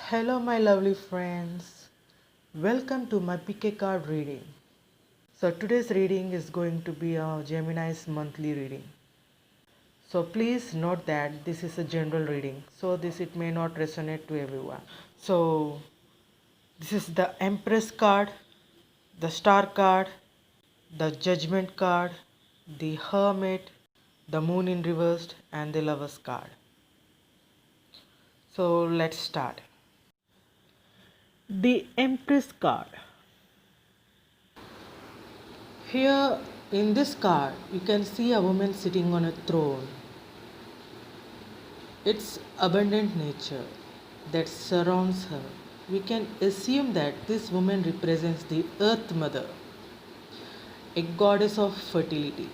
Hello, my lovely friends. Welcome to my PK card reading. So, today's reading is going to be a Gemini's monthly reading. So, please note that this is a general reading, so this it may not resonate to everyone. So, this is the Empress card, the Star card, the Judgment card, the Hermit, the Moon in reversed, and the Lovers card. So, let's start. The Empress card. Here in this card, you can see a woman sitting on a throne. It's abundant nature that surrounds her. We can assume that this woman represents the Earth Mother, a goddess of fertility.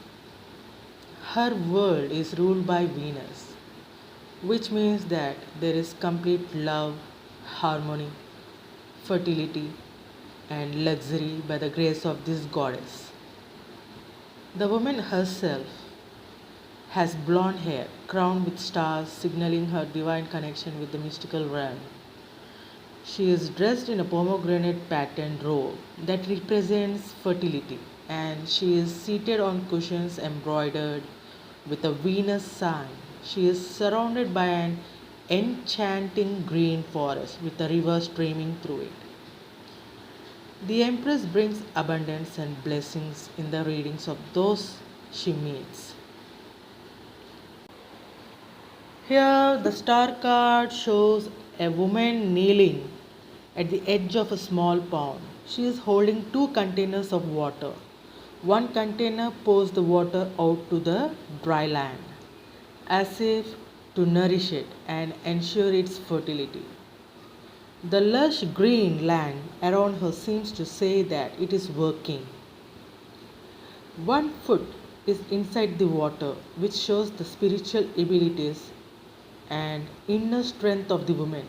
Her world is ruled by Venus, which means that there is complete love, harmony, fertility, and luxury by the grace of this goddess. The woman herself has blonde hair crowned with stars, signaling her divine connection with the mystical realm. She is dressed in a pomegranate patterned robe that represents fertility, and she is seated on cushions embroidered with a Venus sign. She is surrounded by an enchanting green forest with a river streaming through it. The Empress brings abundance and blessings in the readings of those she meets. Here, the Star card shows a woman kneeling at the edge of a small pond. She is holding two containers of water. One container pours the water out to the dry land, as if to nourish it and ensure its fertility. The lush green land around her seems to say that it is working. One foot is inside the water, which shows the spiritual abilities and inner strength of the woman.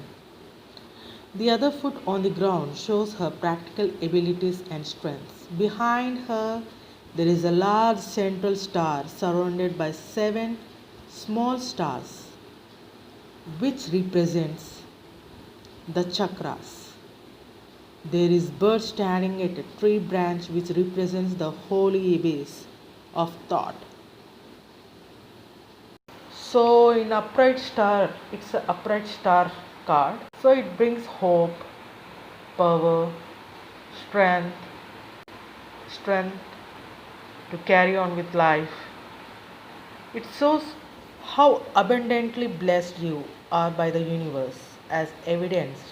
The other foot on the ground shows her practical abilities and strengths. Behind her, there is a large central star surrounded by seven small stars, which represents the chakras. There is bird standing at a tree branch, which represents the holy abyss of thought. So in upright star, it's an upright star card. So it brings hope, power, strength, strength to carry on with life. It shows how abundantly blessed you are by the universe, as evidenced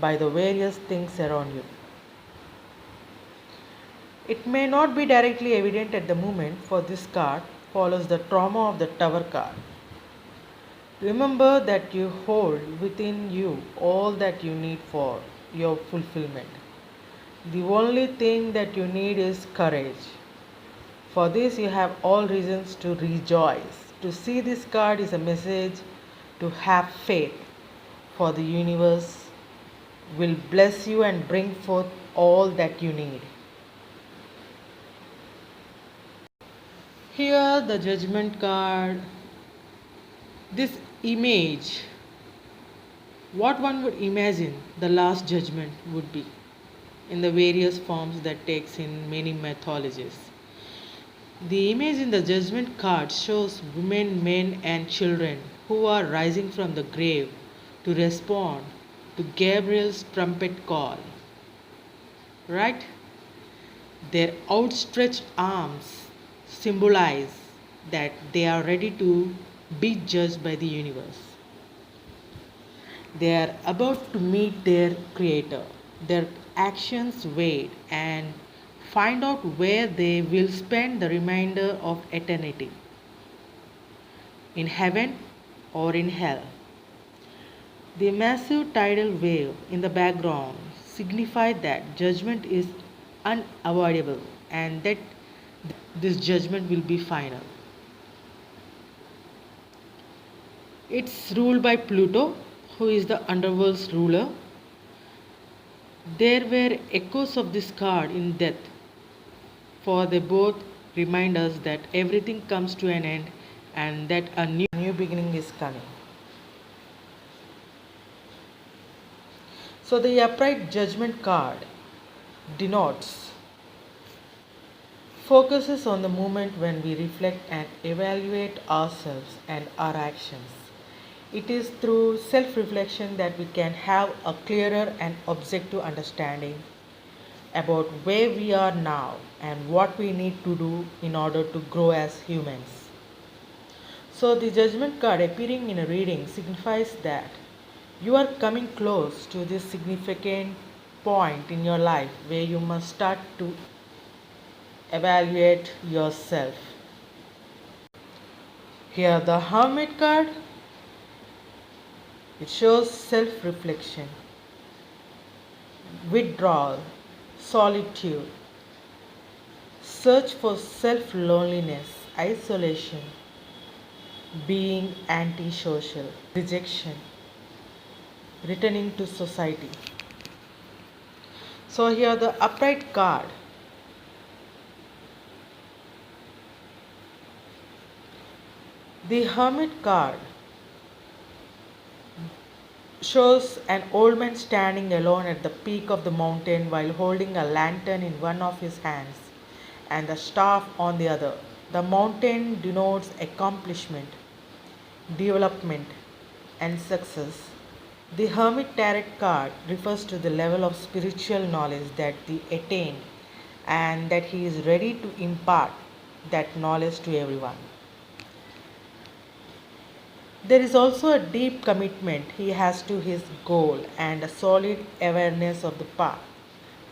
by the various things around you. It may not be directly evident at the moment, for this card follows the trauma of the Tower card. Remember that you hold within you all that you need for your fulfillment. The only thing that you need is courage. For this, you have all reasons to rejoice. To see this card is a message to have faith, for the universe will bless you and bring forth all that you need. Here, the Judgment card. This image, what one would imagine the last judgment would be, in the various forms that takes in many mythologies. The image in the Judgment card shows women, men, and children who are rising from the grave to respond to Gabriel's trumpet call. Right? Their outstretched arms symbolize that they are ready to be judged by the universe. They are about to meet their Creator. Their actions weighed and find out where they will spend the remainder of eternity, in heaven or in hell. The massive tidal wave in the background signifies that judgment is unavoidable and that this judgment will be final. It's ruled by Pluto, who is the underworld's ruler. There were echoes of this card in death, for they both remind us that everything comes to an end and that a new beginning is coming. So the upright judgment card denotes focuses on the moment when we reflect and evaluate ourselves and our actions. It is through self reflection that we can have a clearer and objective understanding about where we are now and what we need to do in order to grow as humans. So, the judgment card appearing in a reading signifies that you are coming close to this significant point in your life where you must start to evaluate yourself. Here, the Hermit card, it shows self reflection, withdrawal, solitude, search for self loneliness, isolation, being antisocial, rejection, returning to society. So, here the upright card. The Hermit card shows an old man standing alone at the peak of the mountain while holding a lantern in one of his hands and the staff on the other. The mountain denotes accomplishment, development, and success. The Hermit Tarot card refers to the level of spiritual knowledge that he attained and that he is ready to impart that knowledge to everyone. There is also a deep commitment he has to his goal and a solid awareness of the path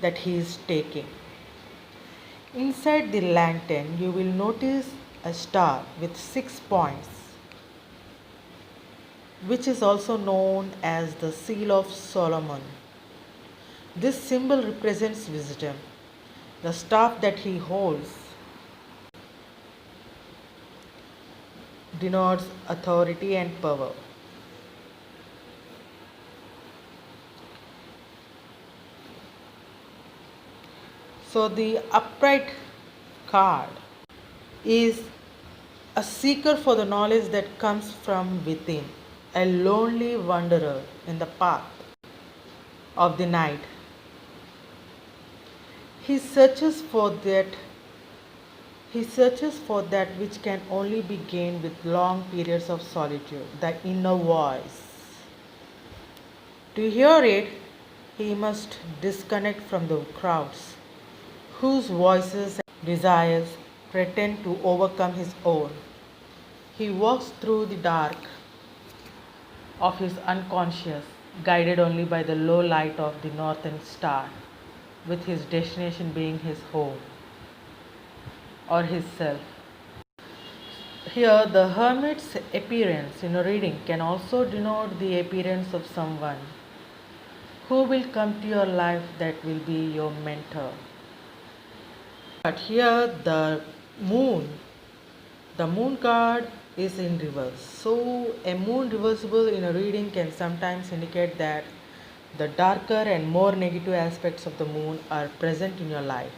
that he is taking. Inside the lantern, you will notice a star with 6 points, which is also known as the Seal of Solomon. This symbol represents wisdom. The staff that he holds denotes authority and power. So the upright card is a seeker for the knowledge that comes from within, a lonely wanderer in the path of the night. He searches for that he searches for that which can only be gained with long periods of solitude, the inner voice. To hear it, he must disconnect from the crowds, whose voices and desires pretend to overcome his own. He walks through the dark of his unconscious, guided only by the low light of the northern star, with his destination being his home or his self. Here, the hermit's appearance in a reading can also denote the appearance of someone who will come to your life that will be your mentor. But here, the moon card is in reverse. So, a moon reversible in a reading can sometimes indicate that the darker and more negative aspects of the moon are present in your life.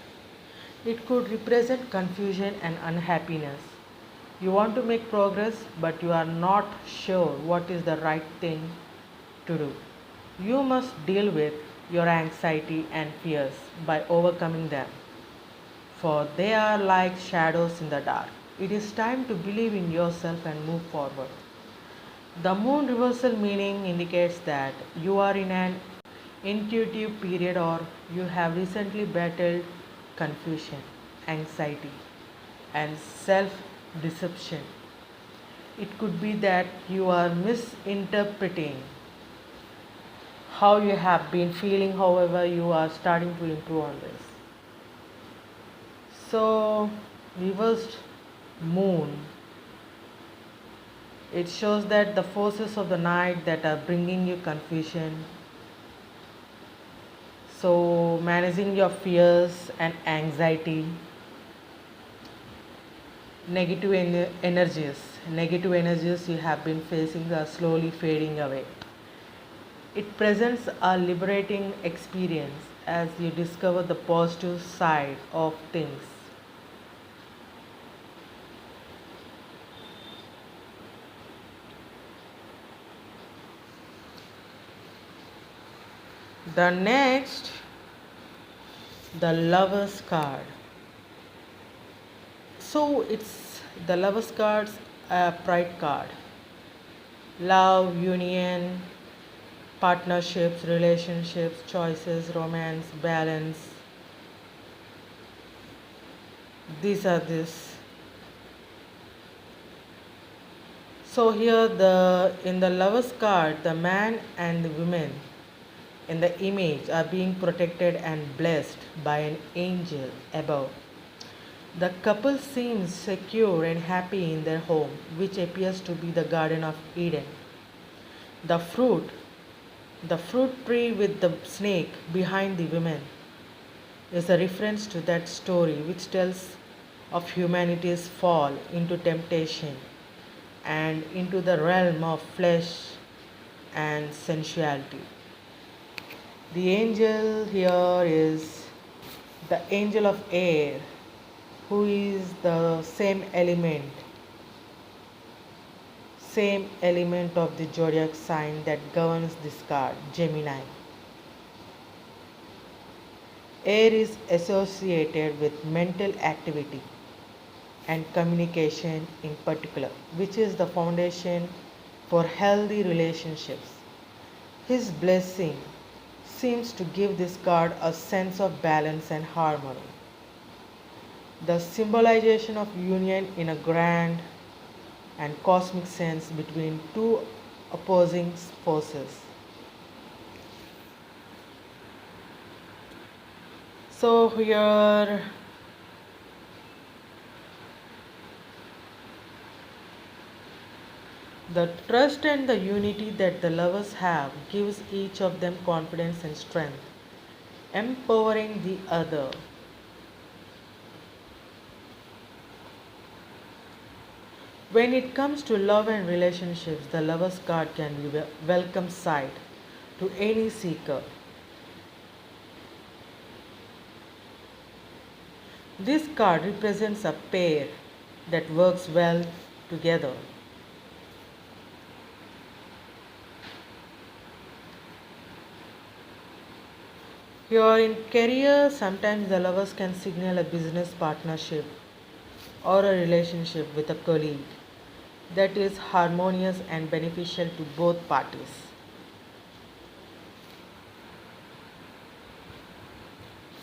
It could represent confusion and unhappiness. You want to make progress, but you are not sure what is the right thing to do. You must deal with your anxiety and fears by overcoming them, for they are like shadows in the dark. It is time to believe in yourself and move forward. The moon reversal meaning indicates that you are in an intuitive period or you have recently battled confusion, anxiety, and self deception. It could be that you are misinterpreting how you have been feeling, however, you are starting to improve on this. So, reversed moon, it shows that the forces of the night that are bringing you confusion, so managing your fears and anxiety, negative energies you have been facing are slowly fading away. It presents a liberating experience as you discover the positive side of things. The next, the Lover's card. So it's the Lover's card's a pride card. Love, union, partnerships, relationships, choices, romance, balance. These are this. So here the in the Lover's card, the man and the woman in the image are being protected and blessed by an angel above. The couple seems secure and happy in their home, which appears to be the Garden of Eden. The fruit, the fruit tree with the snake behind the women, is a reference to that story which tells of humanity's fall into temptation and into the realm of flesh and sensuality. The angel here is the angel of air, who is the same element of the zodiac sign that governs this card, Gemini. Air is associated with mental activity and communication in particular, which is the foundation for healthy relationships. His blessing seems to give this card a sense of balance and harmony, the symbolization of union in a grand and cosmic sense between two opposing forces. So, here the trust and the unity that the lovers have gives each of them confidence and strength, empowering the other. When it comes to love and relationships, the lover's card can be a welcome sight to any seeker. This card represents a pair that works well together. Here in career, sometimes the lovers can signal a business partnership or a relationship with a colleague that is harmonious and beneficial to both parties.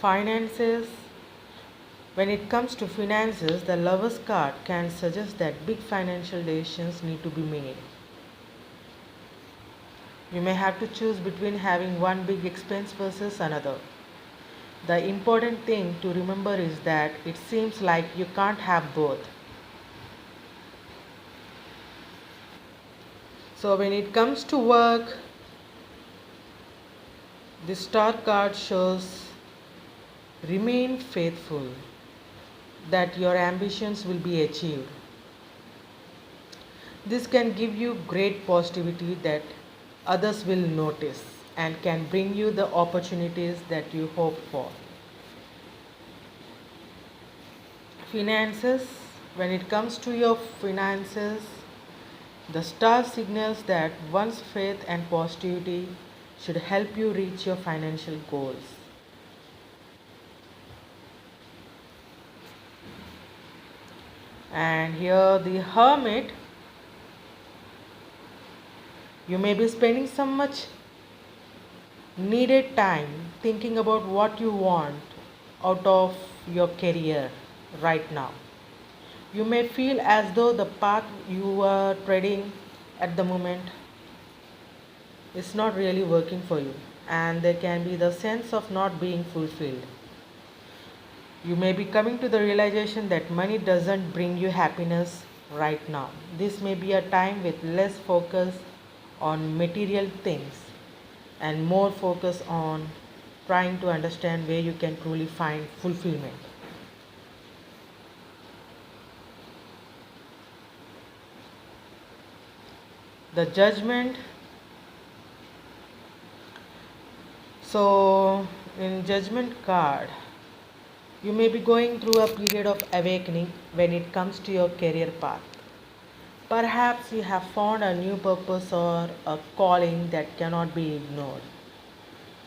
Finances. When it comes to finances, the lover's card can suggest that big financial decisions need to be made. You may have to choose between having one big expense versus another. The important thing to remember is that it seems like you can't have both. So, when it comes to work, the star card shows remain faithful, that your ambitions will be achieved. This can give you great positivity that others will notice and can bring you the opportunities that you hope for. Finances. When it comes to your finances, the star signals that one's faith and positivity should help you reach your financial goals. And here, the hermit, you may be spending some much needed time thinking about what you want out of your career right now. You may feel as though the path you are treading at the moment is not really working for you, and there can be the sense of not being fulfilled. You may be coming to the realization that money doesn't bring you happiness right now. This may be a time with less focus on material things and more focus on trying to understand where you can truly find fulfillment. The judgment. So, in judgment card, you may be going through a period of awakening when it comes to your career path. Perhaps you have found a new purpose or a calling that cannot be ignored.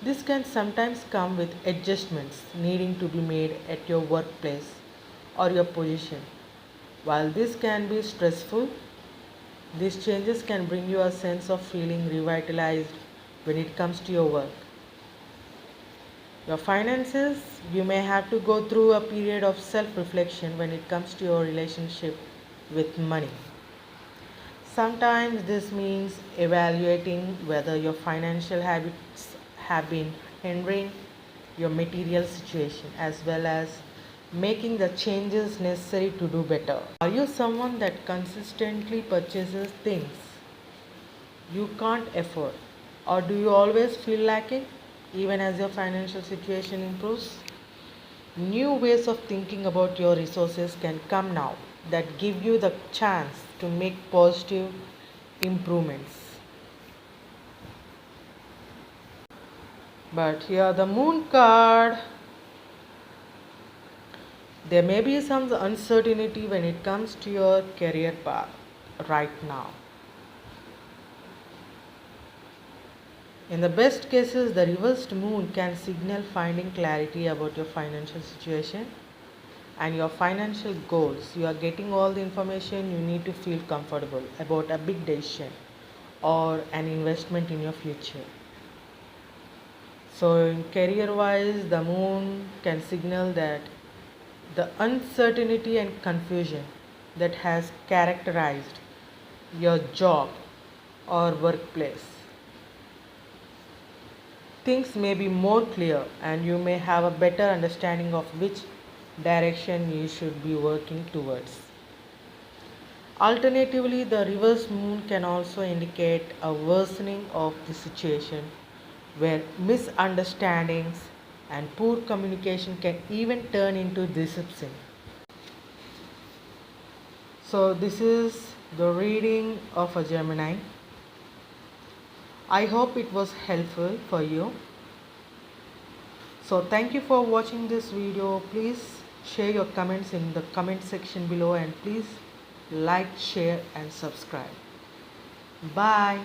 This can sometimes come with adjustments needing to be made at your workplace or your position. While this can be stressful, these changes can bring you a sense of feeling revitalized when it comes to your work. Your finances, you may have to go through a period of self reflection when it comes to your relationship with money. Sometimes this means evaluating whether your financial habits have been hindering your material situation as well as making the changes necessary to do better. Are you someone that consistently purchases things you can't afford, or do you always feel lacking even as your financial situation improves? New ways of thinking about your resources can come now that give you the chance to make positive improvements. But here the moon card. There may be some uncertainty when it comes to your career path right now. In the best cases, the reversed moon can signal finding clarity about your financial situation and your financial goals. You are getting all the information you need to feel comfortable about a big decision or an investment in your future. So, in career wise, the moon can signal that the uncertainty and confusion that has characterized your job or workplace, things may be more clear and you may have a better understanding of which direction you should be working towards. Alternatively, the reverse moon can also indicate a worsening of the situation where misunderstandings and poor communication can even turn into deception. So, this is the reading of a Gemini. I hope it was helpful for you. So thank you for watching this video. Please share your comments in the comment section below and please like, share and subscribe. Bye.